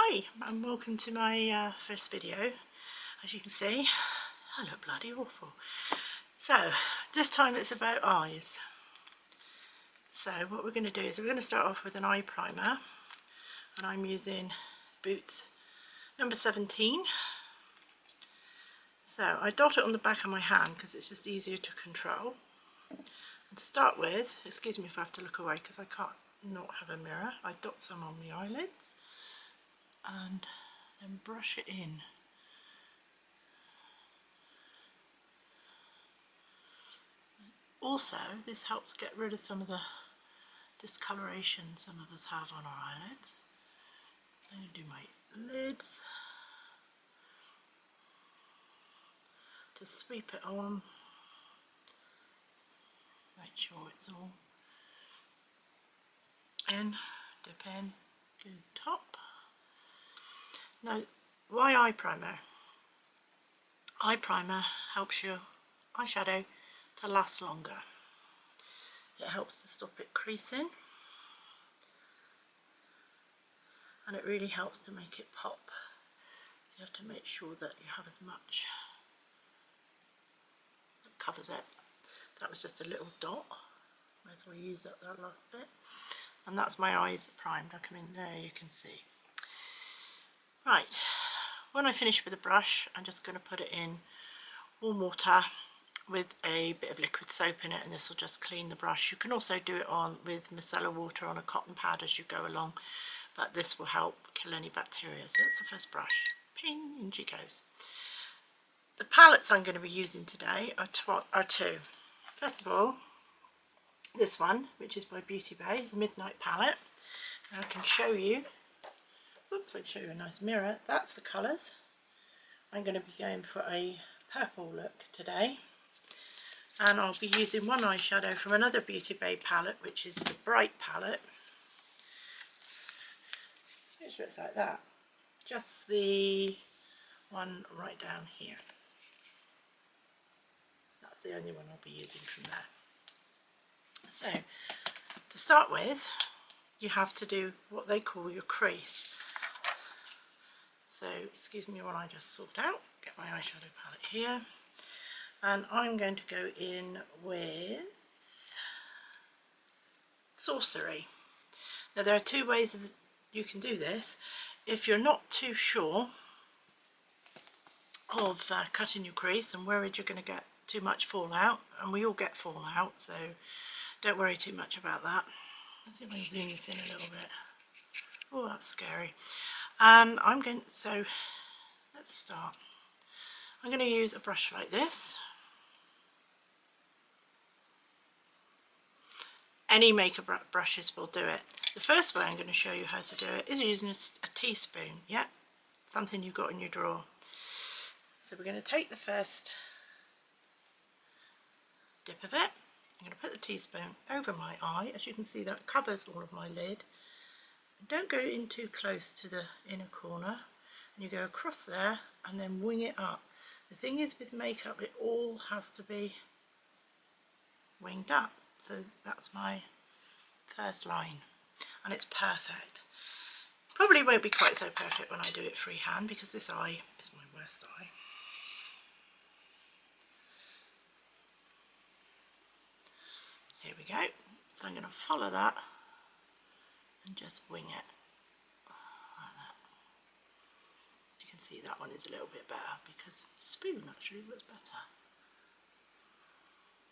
Hi and welcome to my first video. As you can see, I look bloody awful. So this time it's about eyes. So what we're going to do is we're going to start off with an eye primer, and I'm using Boots number 17. So I dot it on the back of my hand because it's just easier to control. And to start with, excuse me if I have to look away because I can't not have a mirror, I dot some on the eyelids and then brush it in. Also, this helps get rid of some of the discoloration some of us have on our eyelids. I'm going to do my lids. Just sweep it on. Make sure it's all in. Dip in. Go top. Now, why eye primer? Eye primer helps your eyeshadow to last longer. It helps to stop it creasing, and it really helps to make it pop. So you have to make sure that you have as much that covers it. That was just a little dot. Might as well use that last bit. And that's my eyes primed. I come in there, you can see. Right, when I finish with the brush, I'm just going to put it in warm water with a bit of liquid soap in it, and this will just clean the brush. You can also do it on with micellar water on a cotton pad as you go along, but this will help kill any bacteria. So that's the first brush. Ping, in she goes. The palettes I'm going to be using today are two. First of all, this one, which is by Beauty Bay, the Midnight palette. And I can show you, oops, I can show you a nice mirror. That's the colours. I'm going to be going for a purple look today. And I'll be using one eyeshadow from another Beauty Bay palette, which is the Bright palette, which looks like that. Just the one right down here. That's the only one I'll be using from there. So, to start with, you have to do what they call your crease. So, excuse me while I just sort out, get my eyeshadow palette here. And I'm going to go in with Sorcery. Now there are two ways you can do this. If you're not too sure of cutting your crease and worried you're going to get too much fallout, and we all get fallout, so don't worry too much about that. Let's see if I can zoom this in a little bit. Oh, that's scary. So let's start. I'm going to use a brush like this. Any makeup brushes will do it. The first way I'm going to show you how to do it is using a teaspoon. Yeah, something you've got in your drawer. So we're going to take the first dip of it. I'm going to put the teaspoon over my eye. As you can see, that covers all of my lid. Don't go in too close to the inner corner. And you go across there and then wing it up. The thing is with makeup, it all has to be winged up. So that's my first line, and it's perfect. Probably won't be quite so perfect when I do it freehand because this eye is my worst eye. So here we go. So I'm going to follow that and just wing it like that. You can see that one is a little bit better because the spoon actually works better.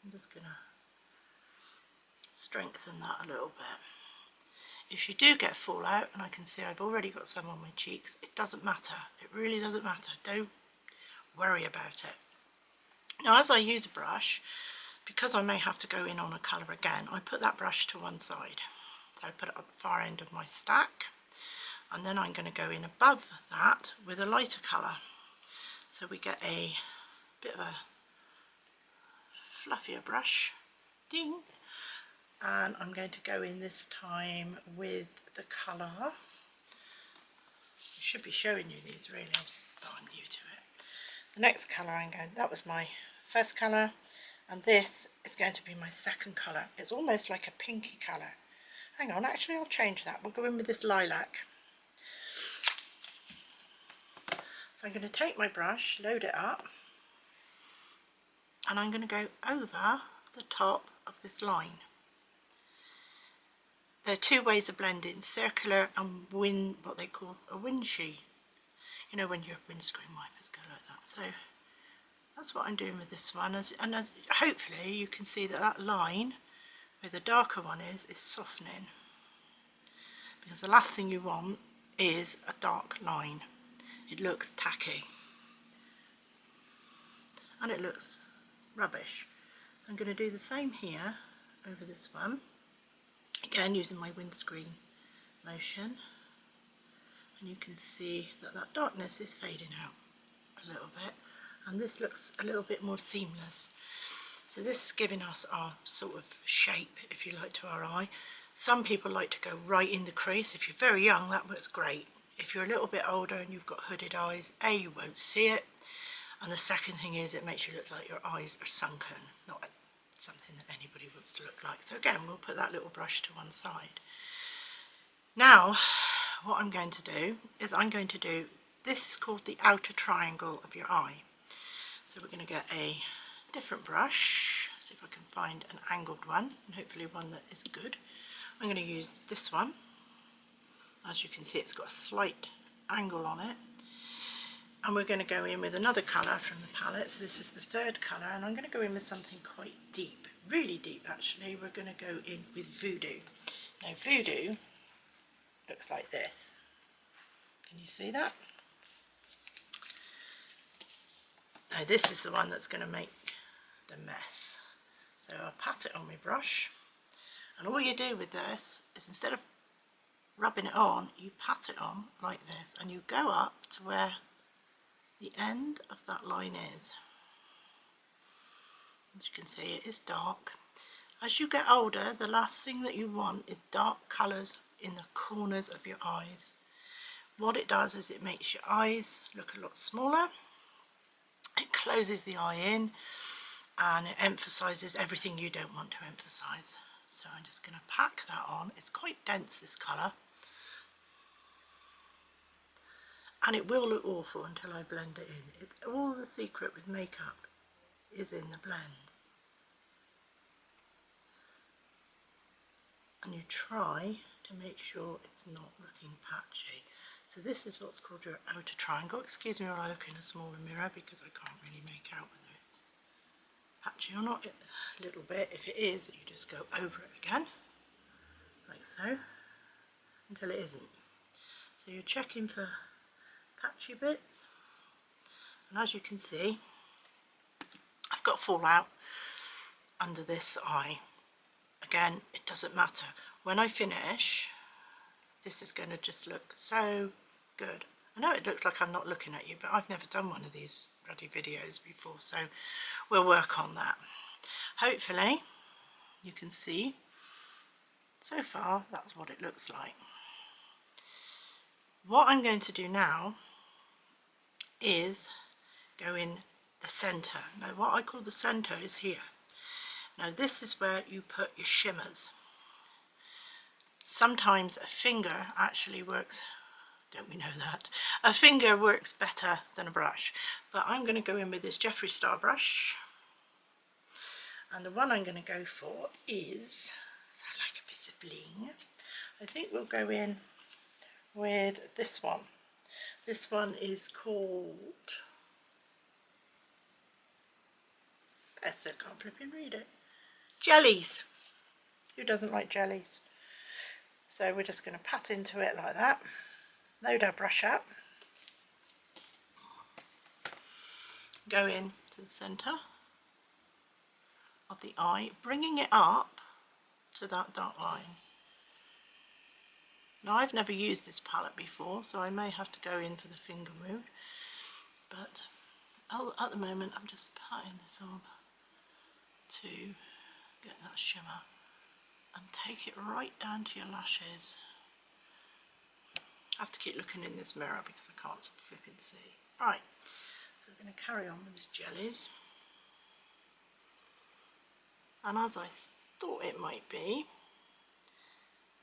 I'm just going to strengthen that a little bit. If you do get fallout, and I can see I've already got some on my cheeks, it doesn't matter. It really doesn't matter. Don't worry about it. Now, as I use a brush, because I may have to go in on a colour again, I put that brush to one side. So I put it at the far end of my stack, and then I'm going to go in above that with a lighter colour. So we get a bit of a fluffier brush. Ding! And I'm going to go in this time with the colour. I should be showing you these really, but I'm new to it. The next colour that was my first colour, and this is going to be my second colour. It's almost like a pinky colour. Hang on, actually I'll change that. We'll go in with this lilac. So I'm going to take my brush, load it up, and I'm going to go over the top of this line. There are two ways of blending, circular and what they call a windshield. You know, when your windscreen wipers go like that. So that's what I'm doing with this one. And hopefully you can see that that line where the darker one is softening. Because the last thing you want is a dark line. It looks tacky. And it looks rubbish. So I'm going to do the same here over this one. Again, using my windscreen motion. And you can see that that darkness is fading out a little bit. And this looks a little bit more seamless. So this is giving us our sort of shape, if you like, to our eye. Some people like to go right in the crease. If you're very young, that works great. If you're a little bit older and you've got hooded eyes, A, you won't see it. And the second thing is it makes you look like your eyes are sunken, not something that anybody wants to look like. So again, we'll put that little brush to one side. Now, what I'm going to do is this is called the outer triangle of your eye. So we're going to get a different brush, see if I can find an angled one, and hopefully one that is good. I'm going to use this one. As you can see, it's got a slight angle on it. And we're going to go in with another colour from the palette. So this is the third colour, and I'm going to go in with something quite deep, really deep actually. We're going to go in with Voodoo. Now Voodoo looks like this. Can you see that? Now this is the one that's going to make the mess. So I'll pat it on my brush, and all you do with this is instead of rubbing it on, you pat it on like this, and you go up to where the end of that line is. As you can see, it is dark. As you get older, the last thing that you want is dark colours in the corners of your eyes. What it does is it makes your eyes look a lot smaller. It closes the eye in, and it emphasises everything you don't want to emphasise. So I'm just going to pack that on. It's quite dense, this colour. And it will look awful until I blend it in. It's all the secret with makeup is in the blends. And you try to make sure it's not looking patchy. So this is what's called your outer triangle. Excuse me while I look in a smaller mirror because I can't really make out whether it's patchy or not. A little bit. If it is, you just go over it again, like so, until it isn't. So you're checking for patchy bits, and as you can see, I've got fallout under this eye. Again, it doesn't matter. When I finish, this is going to just look so good. I know it looks like I'm not looking at you, but I've never done one of these bloody videos before, so we'll work on that. Hopefully you can see so far that's what it looks like. What I'm going to do now is go in the centre. Now what I call the centre is here. Now this is where you put your shimmers. Sometimes a finger actually works, don't we know that? A finger works better than a brush, but I'm going to go in with this Jeffree Star brush, and the one I'm going to go for is, I like a bit of bling, I think we'll go in with this one. This one is called, I still can't flip and read it, Jellies. Who doesn't like jellies? So we're just going to pat into it like that, load our brush up, go in to the centre of the eye, bringing it up to that dark line. Now I've never used this palette before, so I may have to go in for the finger move, but at the moment I'm just patting this on to get that shimmer and take it right down to your lashes. I have to keep looking in this mirror because I can't flip and see. Right, so we're going to carry on with these jellies. And as I thought it might be,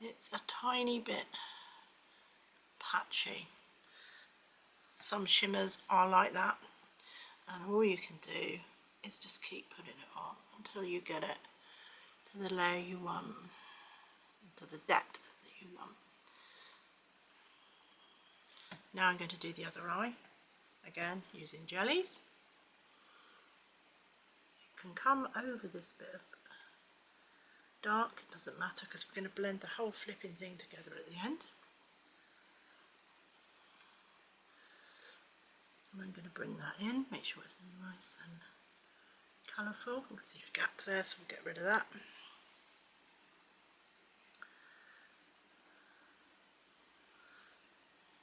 it's a tiny bit patchy. Some shimmers are like that, and all you can do is just keep putting it on until you get it to the layer you want, to the depth that you want. Now I'm going to do the other eye, again using jellies. You can come over this bit of dark, it doesn't matter because we're going to blend the whole flipping thing together at the end. And I'm going to bring that in, make sure it's nice and colourful. You can see a gap there, so we'll get rid of that.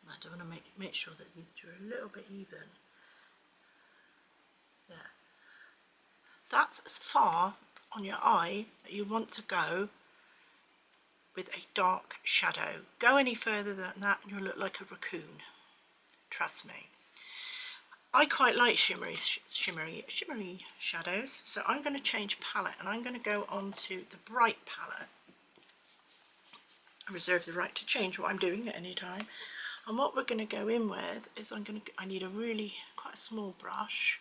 I do want to make sure that these two are a little bit even. There. That's as far on your eye that you want to go with a dark shadow. Go any further than that and you'll look like a raccoon. Trust me. I quite like shimmery shadows, so I'm going to change palette and I'm going to go on to the bright palette. I reserve the right to change what I'm doing at any time. And what we're going to go in with is I need a really quite a small brush,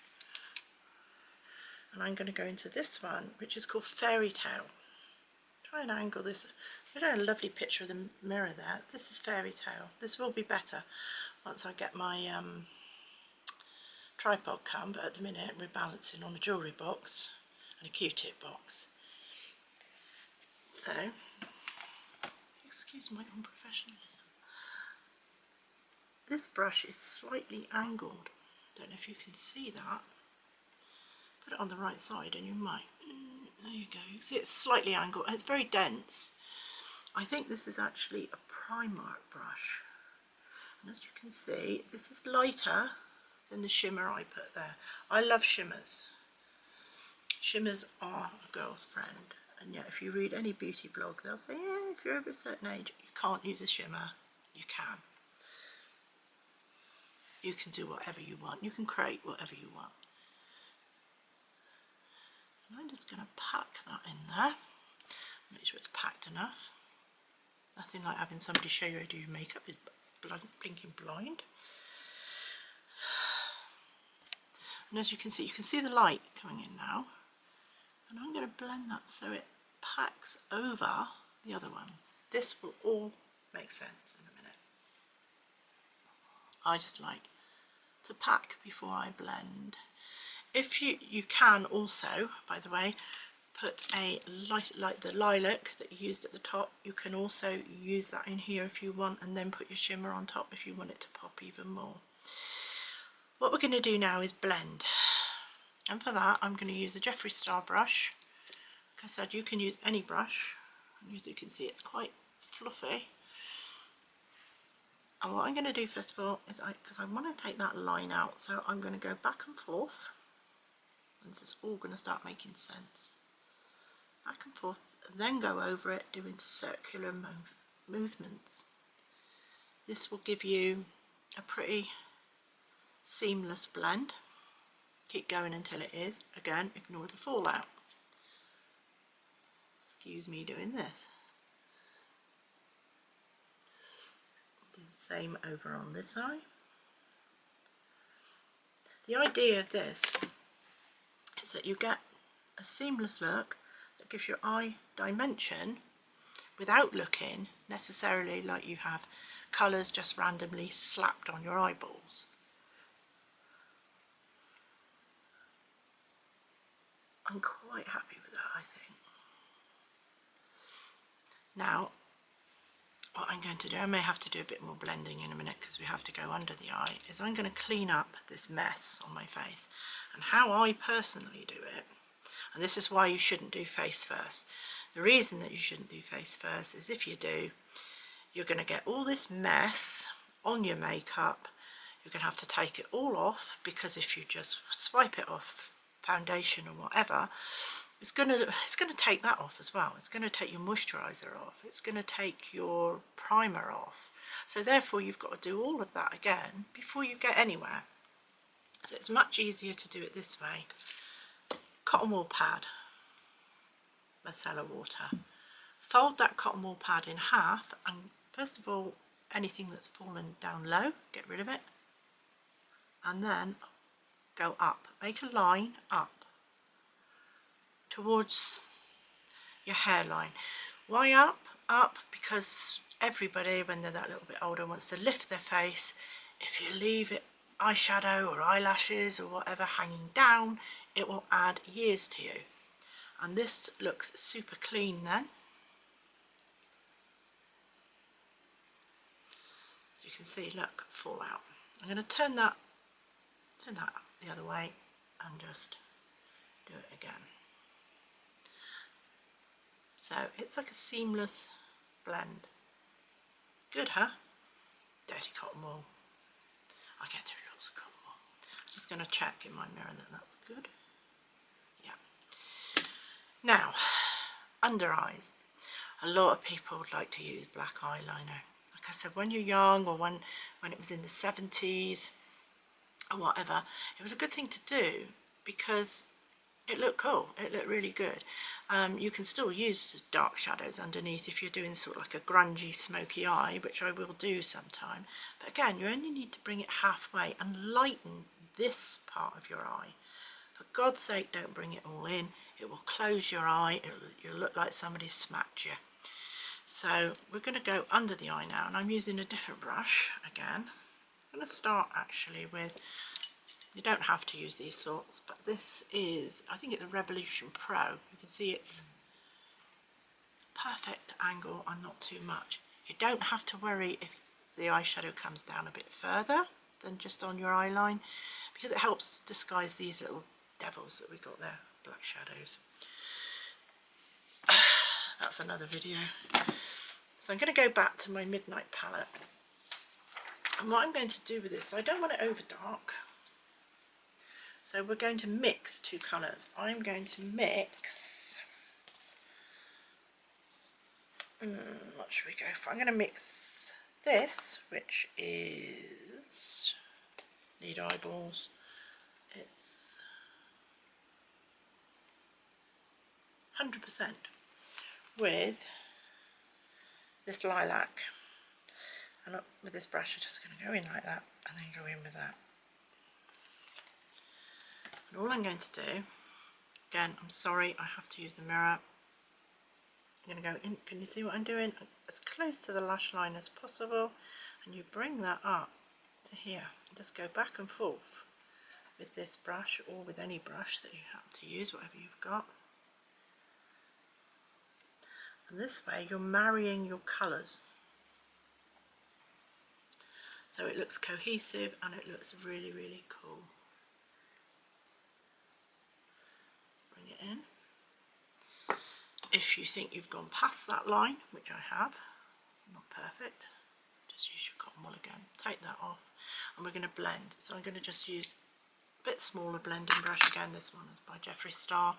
and I'm going to go into this one, which is called Fairy Tale. Try and angle this. I got a lovely picture of the mirror there. This is Fairy Tale. This will be better once I get my tripod cam, but at the minute we're balancing on a jewellery box and a Q-tip box. So, excuse my unprofessionalism. This brush is slightly angled. Don't know if you can see that. Put it on the right side and you might. There you go. You see it's slightly angled. It's very dense. I think this is actually a Primark brush. And as you can see, this is lighter than the shimmer I put there. I love shimmers. Shimmers are a girl's friend. And yet if you read any beauty blog, they'll say, yeah, if you're over a certain age, you can't use a shimmer. You can. You can do whatever you want. You can create whatever you want. And I'm just going to pack that in there. Make sure it's packed enough. Nothing like having somebody show you how to do your makeup with blinking blind. And as you can see the light coming in now. And I'm going to blend that so it packs over the other one. This will all make sense in a minute. I just like to pack before I blend. If you can also, by the way, put a light like the lilac that you used at the top, you can also use that in here if you want, and then put your shimmer on top if you want it to pop even more. What we're going to do now is blend, and for that I'm going to use a Jeffree Star brush. Like I said, you can use any brush, and as you can see it's quite fluffy. And what I'm going to do first of all is, because I want to take that line out, so I'm going to go back and forth, and this is all going to start making sense. Back and forth, and then go over it doing circular movements. This will give you a pretty seamless blend. Keep going until it is. Again, ignore the fallout. Excuse me doing this. Do the same over on this eye. The idea of this is that you get a seamless look that gives your eye dimension without looking necessarily like you have colours just randomly slapped on your eyeballs. I'm quite happy with that, I think. Now, what I'm going to do, I may have to do a bit more blending in a minute because we have to go under the eye, is I'm going to clean up this mess on my face. And how I personally do it, and this is why you shouldn't do face first. The reason that you shouldn't do face first is if you do, you're going to get all this mess on your makeup. You're going to have to take it all off, because if you just swipe it off foundation or whatever, it's going to take that off as well. It's going to take your moisturiser off. It's going to take your primer off. So therefore you've got to do all of that again before you get anywhere. So it's much easier to do it this way. Cotton wool pad, micellar water. Fold that cotton wool pad in half, and first of all, anything that's fallen down low, get rid of it. and then go up. Make a line up towards your hairline. Why up? Up because everybody, when they're that little bit older, wants to lift their face. If you leave it eyeshadow or eyelashes or whatever hanging down, it will add years to you. And this looks super clean then. So you can see, look, fallout. I'm going to turn that the other way and just do it again. So it's like a seamless blend. Good, huh? Dirty cotton wool. I get through lots of cotton wool. I'm just going to check in my mirror that that's good. Yeah. Now, under eyes. A lot of people like to use black eyeliner. Like I said, when you're young, or when it was in the 70s or whatever, it was a good thing to do because it looked cool, it looked really good. You can still use dark shadows underneath if you're doing sort of like a grungy smoky eye, which I will do sometime. But again, you only need to bring it halfway and lighten this part of your eye. For God's sake, don't bring it all in. It will close your eye, you'll look like somebody smacked you. So we're going to go under the eye now, and I'm using a different brush again. I'm going to start actually with, you don't have to use these sorts, but this is, I think it's a Revolution Pro. You can see it's perfect angle and not too much. You don't have to worry if the eyeshadow comes down a bit further than just on your eye line, because it helps disguise these little devils that we got there, black shadows. That's another video. So I'm going to go back to my Midnight palette, and what I'm going to do with this, I don't want it over dark, so we're going to mix two colours. I'm going to mix, what should we go for? I'm going to mix this, which is Need Eyeballs. It's 100% with this lilac, and with this brush I'm just going to go in like that and then go in with that. And all I'm going to do, again, I'm sorry I have to use a mirror, I'm going to go in, can you see what I'm doing? As close to the lash line as possible, and you bring that up to here and just go back and forth with this brush, or with any brush that you have to use, whatever you've got. And this way you're marrying your colours, so it looks cohesive and it looks really, really cool. Let's bring it in. If you think you've gone past that line, which I have, not perfect, just use your cotton wool again, take that off, and we're going to blend. So I'm going to just use a bit smaller blending brush again. This one is by Jeffree Star.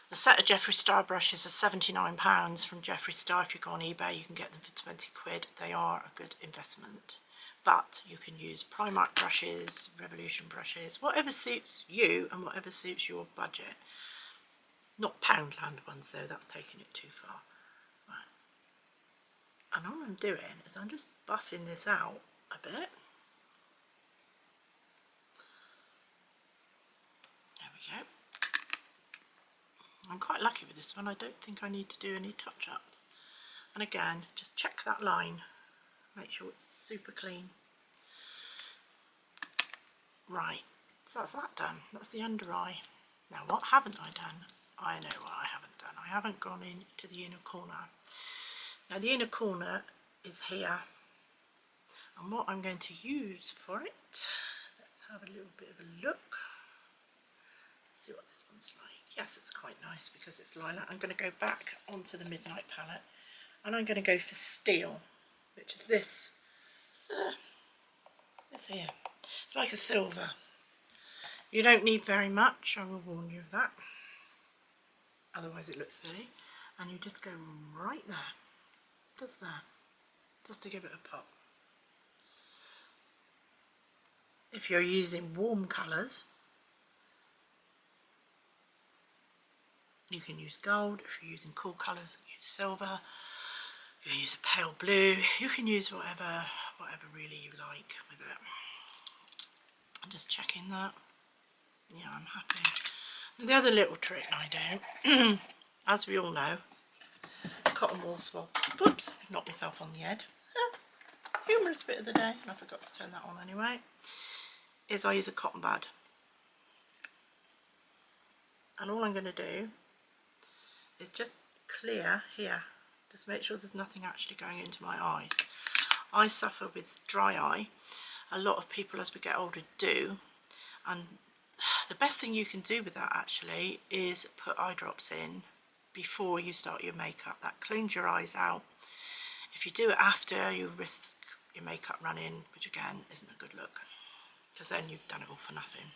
The set of Jeffree Star brushes are £79 from Jeffree Star. If you go on eBay, you can get them for 20 quid. They are a good investment. But you can use Primark brushes, Revolution brushes, whatever suits you and whatever suits your budget. Not Poundland ones though, that's taking it too far. Right. And all I'm doing is I'm just buffing this out a bit. There we go. I'm quite lucky with this one. I don't think I need to do any touch-ups. And again, just check that line. Make sure it's super clean. Right, so that's that done. That's the under eye. Now what haven't I done? I know what I haven't done. I haven't gone into the inner corner. Now the inner corner is here. And what I'm going to use for it, let's have a little bit of a look. Let's see what this one's like. Yes, it's quite nice because it's lilac. I'm going to go back onto the Midnight palette and I'm going to go for Steel, which is this here. It's like a silver. You don't need very much, I will warn you of that, otherwise it looks silly. And you just go right there, just there, just to give it a pop. If you're using warm colours, you can use gold. If you're using cool colours, use silver. You can use a pale blue. You can use whatever really you like with it. just checking that. Yeah, I'm happy. Now, the other little trick I do, as we all know, cotton wool swab. Whoops, I've knocked myself on the head. Humorous bit of the day, and I forgot to turn that on anyway, is I use a cotton bud. And all I'm going to do is just clear here. Just make sure there's nothing actually going into my eyes. I suffer with dry eye. A lot of people as we get older do. And the best thing you can do with that actually is put eye drops in before you start your makeup. That cleans your eyes out. If you do it after, you risk your makeup running, which again isn't a good look, because then you've done it all for nothing.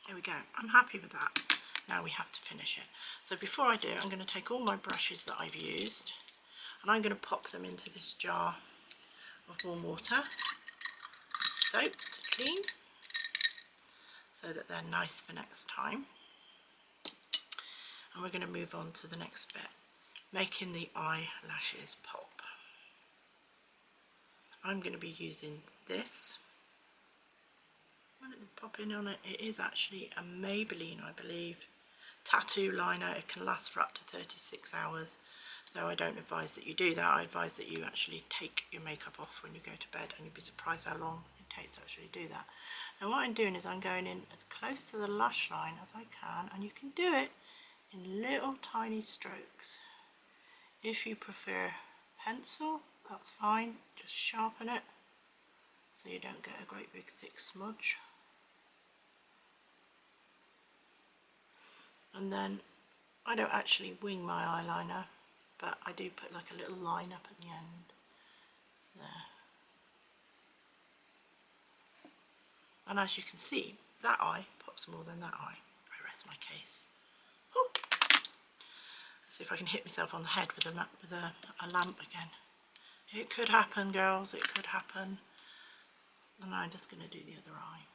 There we go. I'm happy with that. Now we have to finish it. So before I do, I'm going to take all my brushes that I've used and I'm going to pop them into this jar of warm water, soap to clean, so that they're nice for next time. And we're going to move on to the next bit, making the eyelashes pop. I'm going to be using this. When it's popping on it, it is actually a Maybelline, I believe, tattoo liner. It can last for up to 36 hours, though I don't advise that you do that. I advise that you actually take your makeup off when you go to bed, and you'll be surprised how long it takes to actually do that. Now what I'm doing is I'm going in as close to the lash line as I can, and you can do it in little tiny strokes. If you prefer pencil, that's fine, just sharpen it so you don't get a great big thick smudge. And then I don't actually wing my eyeliner, but I do put like a little line up at the end there. And as you can see, that eye pops more than that eye. I rest my case. Ooh. Let's see if I can hit myself on the head with a lamp again. It could happen, girls, it could happen. And I'm just going to do the other eye.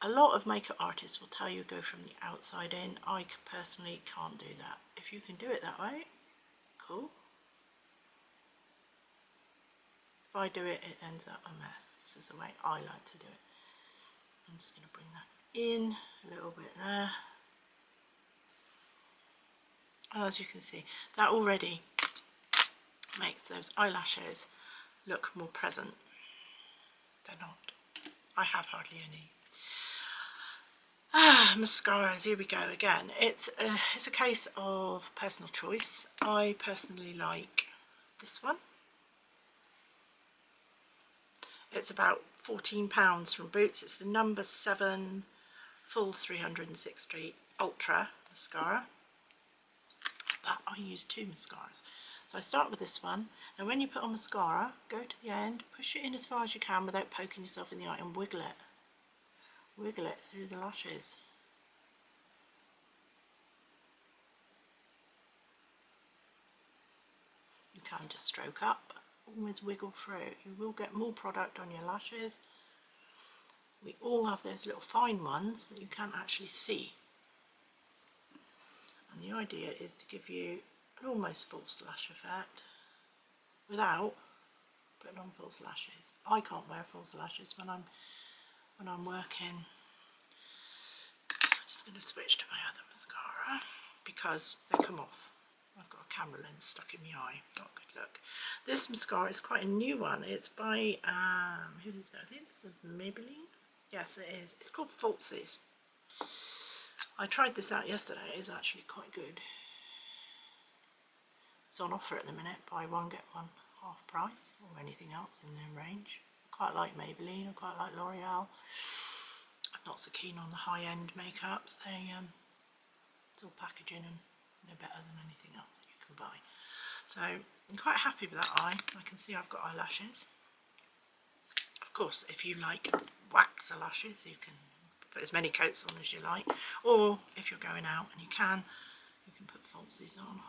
A lot of makeup artists will tell you go from the outside in. I personally can't do that. If you can do it that way, cool. If I do it, it ends up a mess. This is the way I like to do it. I'm just going to bring that in a little bit there. And as you can see, that already makes those eyelashes look more present. They're not. I have hardly any. Mascaras, here we go again. It's a case of personal choice. I personally like this one. It's about £14 from Boots. It's the number 7 full 306 Street Ultra mascara. But I use 2 mascaras. So I start with this one. Now when you put on mascara, go to the end, push it in as far as you can without poking yourself in the eye, and wiggle it. Wiggle it through the lashes. You can just stroke up, but always wiggle through. You will get more product on your lashes. We all have those little fine ones that you can't actually see. And the idea is to give you an almost false lash effect without putting on false lashes. I can't wear false lashes when I'm working. I'm just going to switch to my other mascara because they come off. I've got a camera lens stuck in my eye. Not a good look. This mascara is quite a new one. It's by who is it? I think this is Maybelline. Yes, it is. It's called Falsies. I tried this out yesterday. It is actually quite good. It's on offer at the minute. Buy one get one half price, or anything else in their range. I quite like Maybelline. I quite like L'Oreal. I'm not so keen on the high-end makeups. They it's all packaging and they're better than anything else that you can buy. So I'm quite happy with that eye. I can see I've got eyelashes. Of course, if you like wax eyelashes, you can put as many coats on as you like, or if you're going out and you can put falsies on.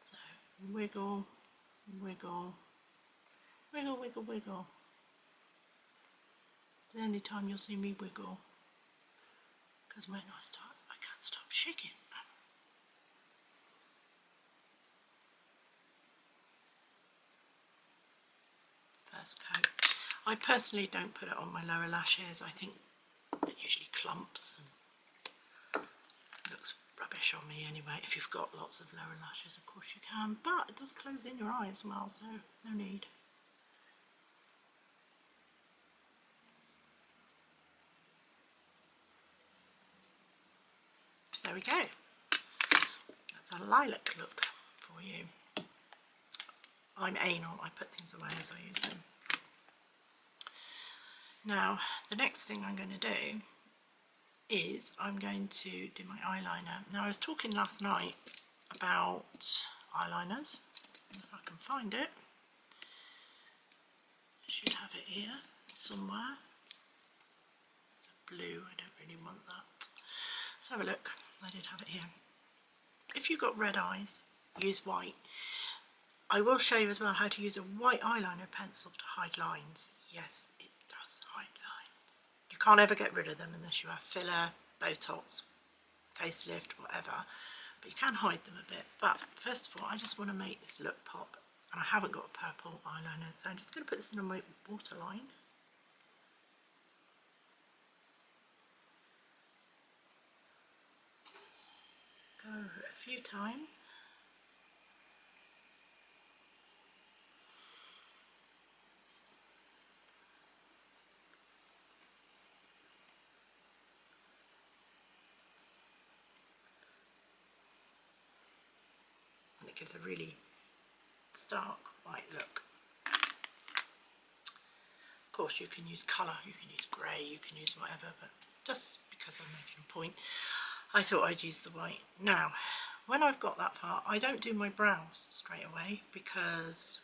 So wiggle, wiggle, wiggle, wiggle, wiggle. It's any time you'll see me wiggle, because when I start, I can't stop shaking. first coat. I personally don't put it on my lower lashes. I think it usually clumps and looks rubbish on me anyway. If you've got lots of lower lashes, of course you can, but it does close in your eye as well, so no need. There we go. That's a lilac look for you. I'm anal, I put things away as I use them. Now, the next thing I'm going to do is I'm going to do my eyeliner. Now, I was talking last night about eyeliners. If I can find it, I should have it here somewhere. It's a blue, I don't really want that. Let's have a look. I did have it here. If you've got red eyes, use white. I will show you as well how to use a white eyeliner pencil to hide lines. Yes, it does hide lines. You can't ever get rid of them unless you have filler, Botox, facelift, whatever. But you can hide them a bit. But first of all, I just want to make this look pop. And I haven't got a purple eyeliner, so I'm just going to put this in on my waterline. Go over it a few times. And it gives a really stark white look. Of course you can use colour, you can use grey, you can use whatever, but just because I'm making a point, I thought I'd use the white. Now, when I've got that far, I don't do my brows straight away because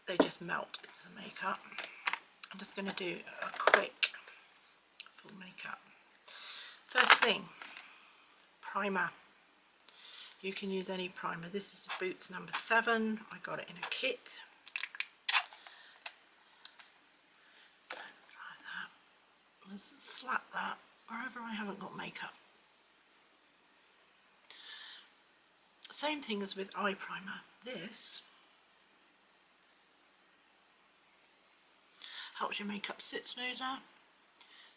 they just melt into the makeup. I'm just going to do a quick full makeup. First thing, primer. You can use any primer. This is the Boots number 7. I got it in a kit. Just like that. Let's slap that wherever I haven't got makeup. Same thing as with eye primer. This helps your makeup sit smoother,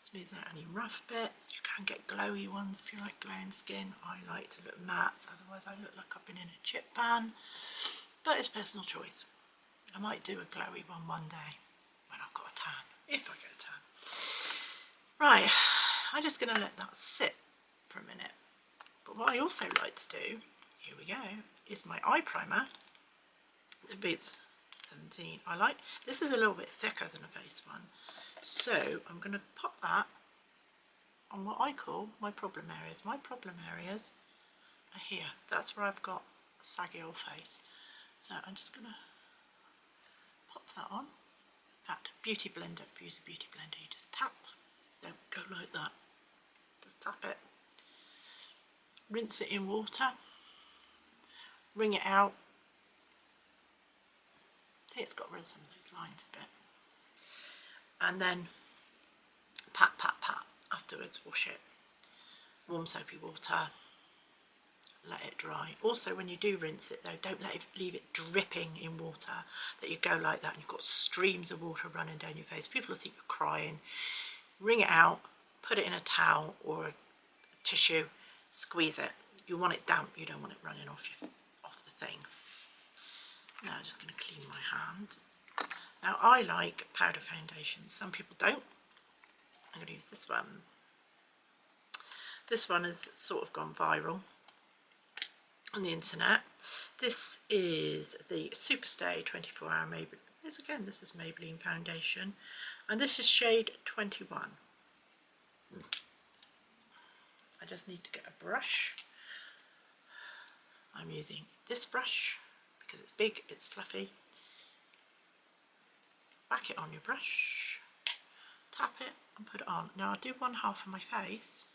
smooths out any rough bits. You can get glowy ones if you like glowing skin. I like to look matte, otherwise I look like I've been in a chip pan, but it's personal choice. I might do a glowy one day when I've got a tan, if I get a tan. Right, I'm just going to let that sit for a minute. But what I also like to do, here we go, is my eye primer, the Boots 17. I like, this is a little bit thicker than a face one, so I'm going to pop that on what I call my problem areas. My problem areas are here. That's where I've got a saggy old face. So I'm just going to pop that on. In fact, beauty blender, if you use a beauty blender, you just tap. Don't go like that. Just tap it. Rinse it in water. Wring it out. See, it's got rid of some of those lines a bit. And then pat, pat, pat. Afterwards, wash it. Warm soapy water. Let it dry. Also, when you do rinse it though, don't leave it dripping in water, that you go like that and you've got streams of water running down your face. People will think you're crying. Wring it out, put it in a towel or a tissue, squeeze it. You want it damp, you don't want it running off the thing. Now I'm just going to clean my hand. Now I like powder foundations, some people don't. I'm going to use this one. This one has sort of gone viral on the internet. This is the Superstay 24 Hour Maybelline. This is Maybelline foundation, and this is shade 21. I just need to get a brush. I'm using this brush because it's big, it's fluffy. Back it on your brush, tap it and put it on. Now I'll do one half of my face.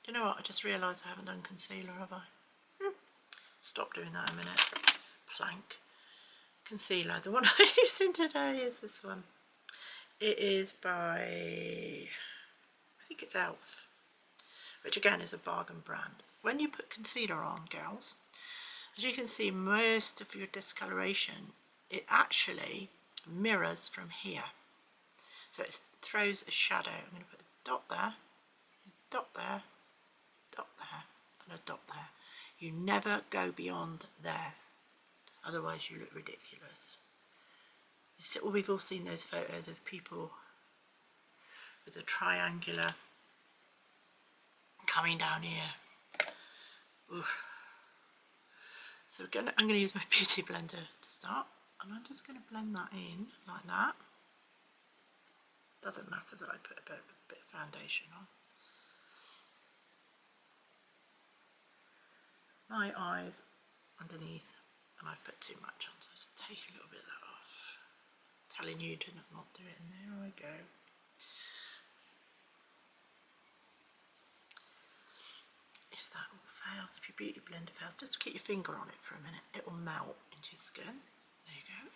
You know what, I just realised I haven't done concealer, have I? Stop doing that a minute. Plank. Concealer. The one I'm using today is this one. It is by, I think it's Elf, which again is a bargain brand. When you put concealer on, girls, As you can see, most of your discoloration, it actually mirrors from here. So it throws a shadow. I'm going to put a dot there, dot there, dot there, and a dot there. You never go beyond there, otherwise you look ridiculous. You see, well, we've all seen those photos of people with a triangular coming down here. Oof. So I'm going to use my beauty blender to start, and I'm just going to blend that in like that. Doesn't matter that I put a bit of foundation on. My eyes underneath, and I've put too much on, so I'll just take a little bit of that off. Telling you to not do it, and there I go. If that all fails, if your beauty blender fails, just keep your finger on it for a minute. It will melt into your skin. There you go.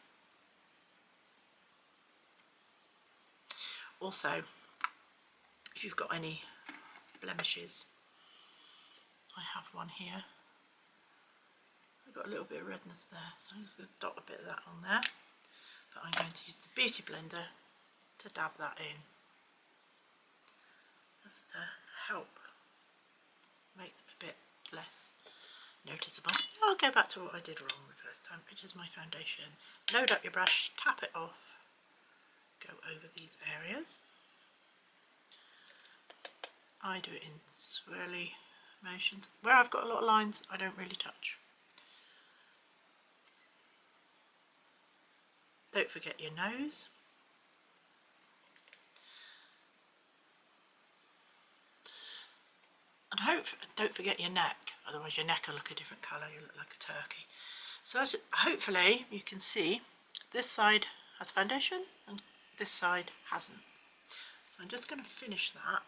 Also, if you've got any blemishes, I have one here. I've got a little bit of redness there, so I'm just going to dot a bit of that on there. But I'm going to use the beauty blender to dab that in, just to help make them a bit less noticeable. I'll go back to what I did wrong the first time, which is my foundation. Load up your brush, tap it off, go over these areas. I do it in swirly motions. Where I've got a lot of lines, I don't really touch. Don't forget your nose. And don't forget your neck, otherwise your neck will look a different colour, you look like a turkey. So hopefully you can see this side has foundation and this side hasn't. So I'm just going to finish that.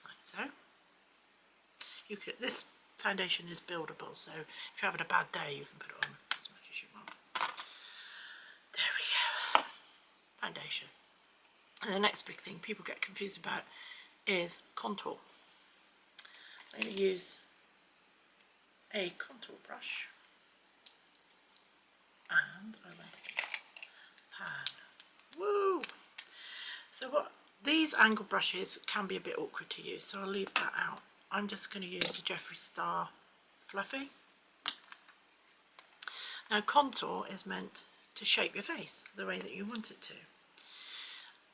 Like so. This foundation is buildable, so if you're having a bad day you can put it on as much as you want. There we go. Foundation. And the next big thing people get confused about is contour. So I'm going to use a contour brush and I want to pan. Woo! So these angle brushes can be a bit awkward to use, so I'll leave that out. I'm just going to use the Jeffree Star Fluffy. Now contour is meant to shape your face the way that you want it to.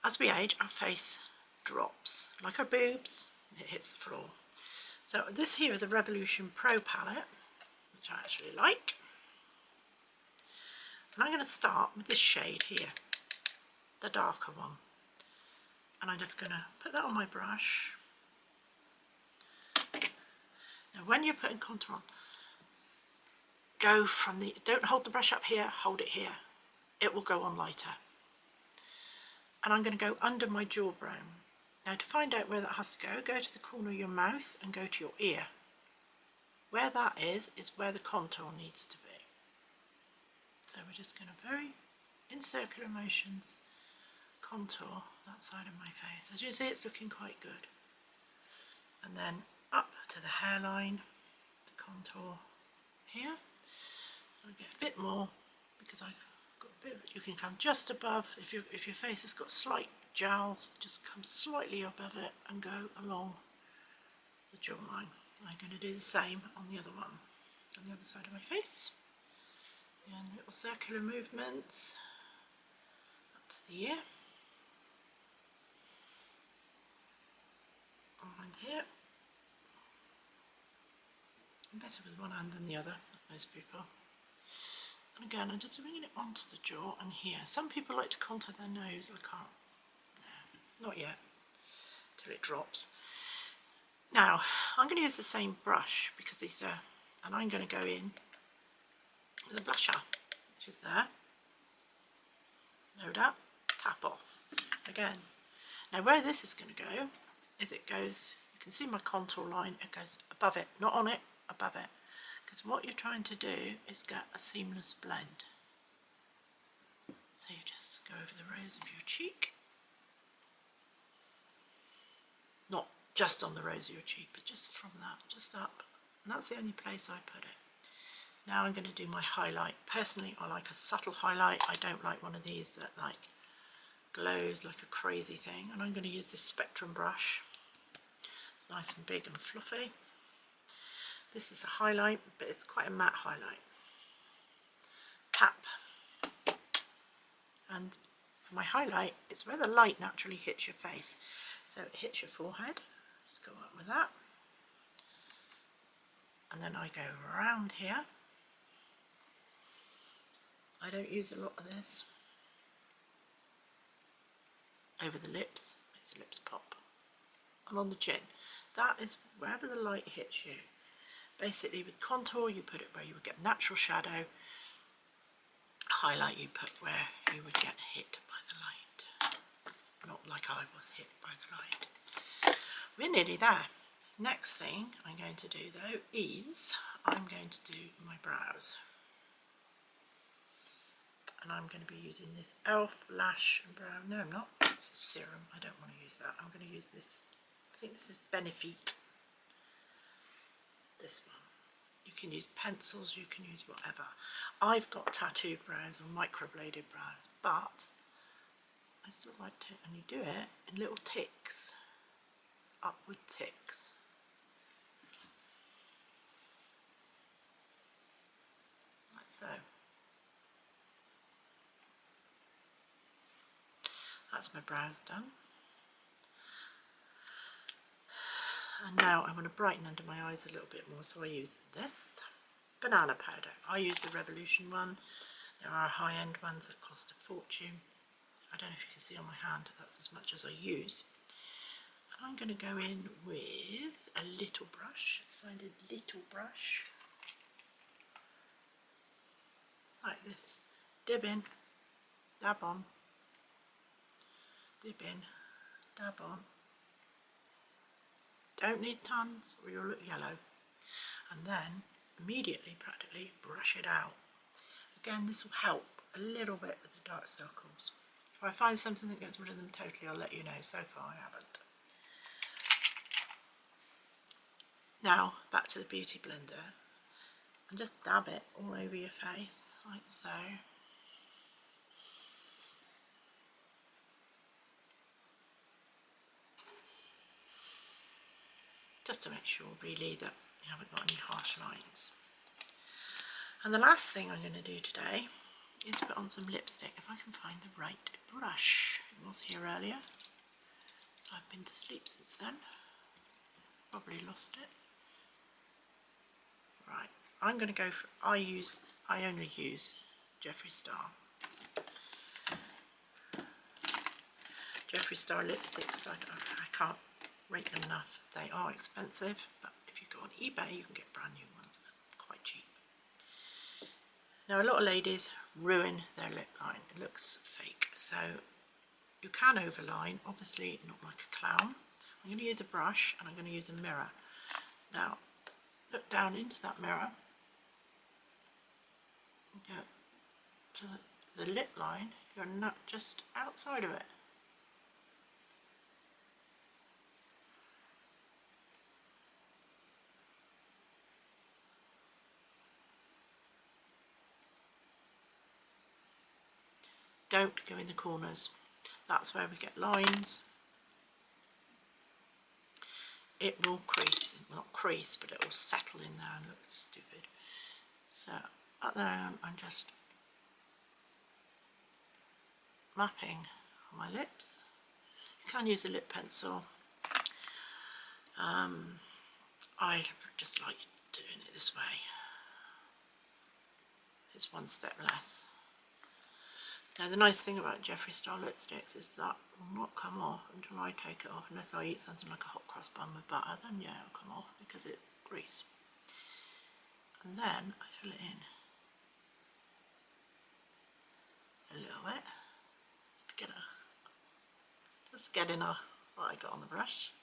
As we age, our face drops, like our boobs, it hits the floor. So this here is a Revolution Pro palette, which I actually like. And I'm going to start with this shade here, the darker one. And I'm just going to put that on my brush. Now when you're putting contour on, don't hold the brush up here, hold it here. It will go on lighter. And I'm going to go under my jawbone. Now to find out where that has to go to the corner of your mouth and go to your ear. Where that is where the contour needs to be. So we're just going to in circular motions, contour that side of my face. As you see, it's looking quite good. And then up to the hairline, the contour here. I'll get a bit more because I've got a bit. You can come just above. If your face has got slight jowls, just come slightly above it and go along the jawline. I'm going to do the same on the other one, on the other side of my face. And little circular movements up to the ear. And here. I'm better with one hand than the other, most people. And again, I'm just bringing it onto the jaw and here. Some people like to contour their nose. I can't. No, not yet. Till it drops. Now, I'm going to use the same brush because these are, and I'm going to go in with a blusher, which is there. Load up, tap off. Again. Now, where this is going to go is it goes, you can see my contour line, it goes above it, not on it, above it. Because what you're trying to do is get a seamless blend. So you just go over the rose of your cheek. Not just on the rose of your cheek, but just from that, just up. And that's the only place I put it. Now I'm going to do my highlight. Personally, I like a subtle highlight. I don't like one of these that like glows like a crazy thing. And I'm going to use this Spectrum brush. It's nice and big and fluffy. This is a highlight, but it's quite a matte highlight. Tap. And for my highlight, it's where the light naturally hits your face. So it hits your forehead. Just go up with that. And then I go around here. I don't use a lot of this. Over the lips, makes the lips pop. And on the chin. That is wherever the light hits you. Basically with contour you put it where you would get natural shadow. Highlight you put where you would get hit by the light. Not like I was hit by the light. We're nearly there. Next thing I'm going to do though is I'm going to do my brows. And I'm going to be using this e.l.f. Lash and Brow. No, I'm not. It's a serum. I don't want to use that. I'm going to use this. I think this is Benefit. This one. You can use pencils. You can use whatever. I've got tattooed brows or microbladed brows, but I still like to. And you do it in little ticks, upward ticks. Like so. That's my brows done. And now I want to brighten under my eyes a little bit more, so I use this banana powder. I use the Revolution one. There are high-end ones that cost a fortune. I don't know if you can see on my hand, that's as much as I use. And I'm going to go in with a little brush. Let's find a little brush. Like this. Dib in, dab on. Dip in, dab on. Don't need tons or you'll look yellow. And then immediately, practically, brush it out. Again, this will help a little bit with the dark circles. If I find something that gets rid of them totally, I'll let you know. So far I haven't. Now, back to the Beauty Blender. And just dab it all over your face, like so. Just to make sure really that you haven't got any harsh lines. And the last thing I'm going to do today is put on some lipstick, if I can find the right brush. It was here earlier. I've been to sleep since then. Probably lost it. Right, I'm going to go for, I only use Jeffree Star. Jeffree Star lipsticks, I can't rate them enough. They are expensive, but if you go on eBay you can get brand new ones quite cheap. Now a lot of ladies ruin their lip line. It looks fake, so you can overline, obviously not like a clown. I'm going to use a brush and I'm going to use a mirror. Now look down into that mirror, go to the lip line, you're not just outside of it. Don't go in the corners. That's where we get lines. It will crease, not crease, but it will settle in there and look stupid. So at the moment I'm just mapping on my lips. You can use a lip pencil. I just like doing it this way. It's one step less. Now the nice thing about Jeffree Star lipsticks is that will not come off until I take it off, unless I eat something like a hot cross bun with butter, then yeah, it'll come off because it's grease. And then I fill it in a little bit. Just get in what I got on the brush.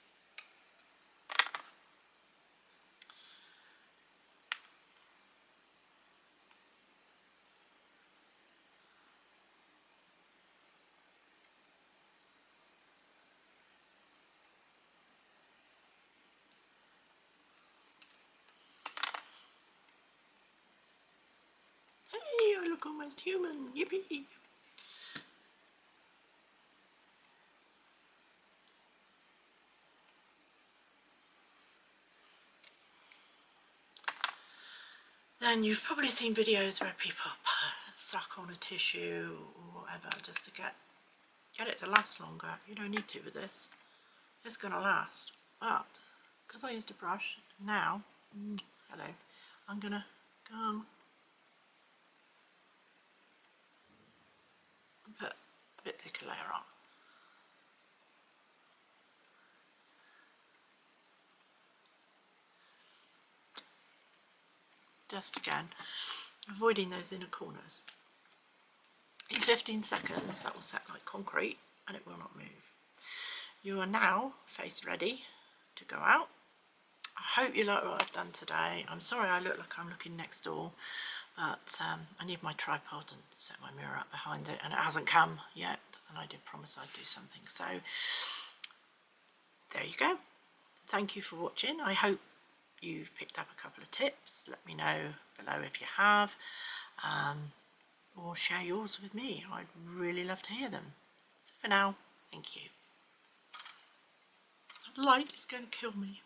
look almost human, yippee. Then you've probably seen videos where people suck on a tissue or whatever just to get it to last longer. You don't need to with this. It's going to last. But because I used a brush, now, hello, I'm going to go and put a bit thicker layer on. Just again, avoiding those inner corners. In 15 seconds that will set like concrete and it will not move. You are now face ready to go out. I hope you like what I've done today. I'm sorry I look like I'm looking next door, but I need my tripod and set my mirror up behind it, and it hasn't come yet, and I did promise I'd do something. So there you go. Thank you for watching. I hope you've picked up a couple of tips. Let me know below if you have, or share yours with me. I'd really love to hear them. So for now, thank you. That light is going to kill me.